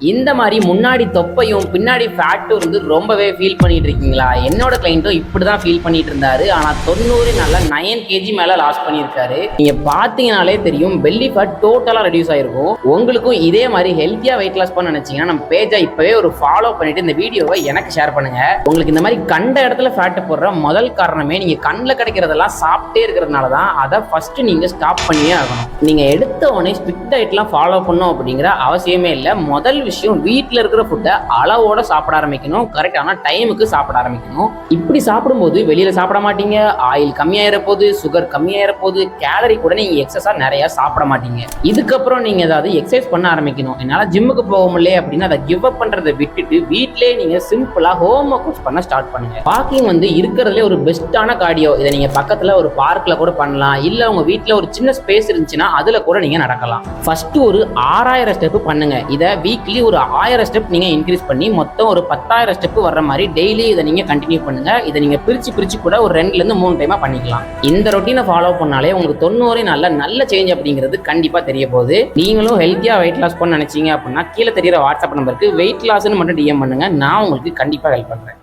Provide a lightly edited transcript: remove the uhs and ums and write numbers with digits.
இந்த மாதிரி முன்னாடி தொப்பையும் பின்னாடி ஃபேட்டும் இருந்து ரொம்பவே ஃபீல் பண்ணிட்டு இருக்கீங்களா? என்னோட கிளைண்ட்டும் இப்படிதான் ஃபீல் பண்ணிட்டு இருந்தாரு. ஆனா 90 நல்லா 9 kg மேல லாஸ் பண்ணியிருக்காரு. நீங்க பாத்தீங்கன்னாலே தெரியும் பெல்லி ஃபேட் டோட்டலா ரெடியூஸ் ஆயிருக்கும். உங்களுக்கும் இதே மாதிரி ஹெல்த்தியா வெயிட் லாஸ் பண்ண நினைச்சீங்கன்னா நம்ம பேஜை இப்பவே ஒரு ஃபாலோ பண்ணிட்டு இந்த வீடியோவை எனக்கு ஷேர் பண்ணுங்க. உங்களுக்கு இந்த மாதிரி கண்ட இடத்துல ஃபேட் போடுற முதல் காரணமே நீங்க கண்ணில் கிடைக்கிறதெல்லாம் சாப்பிட்டே இருக்கிறதுனால தான். அதை ஃபர்ஸ்ட் நீங்க ஸ்டாப் பண்ணியே ஆகணும். நீங்க எடுத்த உடனே ஸ்ட்ரிக்ட் டயட்லாம் ஃபாலோ பண்ணும் அப்படிங்கிற அவசியமே இல்லை. முதல் விஷயம் வீட்டில் இருக்கிற ஃபுட்டை அளவோட சாப்பிட ஆரம்பிக்கணும். கரெக்டான டைமுக்கு சாப்பிட ஆரம்பிக்கணும். இப்படி சாப்பிடும்போது வெளியில சாப்பிட மாட்டீங்க, ஆயில் கம்மியாயிர போது, சுகர் கம்மியாயிர போது, கேலரி கூட நீங்க எக்ஸஸா நிறைய சாப்பிட மாட்டீங்க. இதுக்கப்புறம் நீங்க ஏதாவது எக்ஸசைஸ் பண்ண ஆரம்பிக்கணும். என்னால ஜிம்முக்கு போக முடியல அப்படின்னா அதை கிவ் அப் பண்றதை விட்டுட்டு வீட்டிலே நீங்க சிம்பிளா ஹோம் ஒர்க் பண்ண ஸ்டார்ட் பண்ணுங்க. வாக்கிங் இருக்கிறதுலே ஒரு பெஸ்டான கார்டியோ. இதை நீங்க பக்கத்துல ஒரு பார்க்ல கூட பண்ணலாம். இல்ல உங்க வீட்டுல ஒரு சின்ன ஸ்பேஸ் இருந்துச்சுன்னா அதுல கூட நீங்க நடக்கலாம். ஃபர்ஸ்ட் ஒரு 6000 ஸ்டெப் பண்ணுங்க. இதை வீக்லி ஒரு 1000 ஸ்டெப் நீங்க இன்க்ரீஸ் பண்ணி மொத்தம் ஒரு 10,000 ஸ்டெப் வர்ற மாதிரி டெய்லி இதை நீங்க கண்டினியூ பண்ணுங்க. இதை நீங்க பிரிச்சு கூட ஒரு 2 to 3 டைமா பண்ணிக்கலாம். இந்த ரொட்டீனை ஃபாலோ பண்ணாலே உங்களுக்கு 90 நாள்ல நல்ல சேஞ்ச் அப்படிங்கிறது கண்டிப்பா தெரிய போகுது. நீங்களும் ஹெல்த்தியா வெயிட் லாஸ் பண்ண நினைச்சீங்க அப்படின்னா கீழே தெரியுற வாட்ஸ்அப் நம்பருக்கு வெயிட் லாஸ்ன்னு மட்டும் DM பண்ணுங்க. நான் உங்களுக்கு கண்டிப்பா ஹெல்ப் பண்றேன்.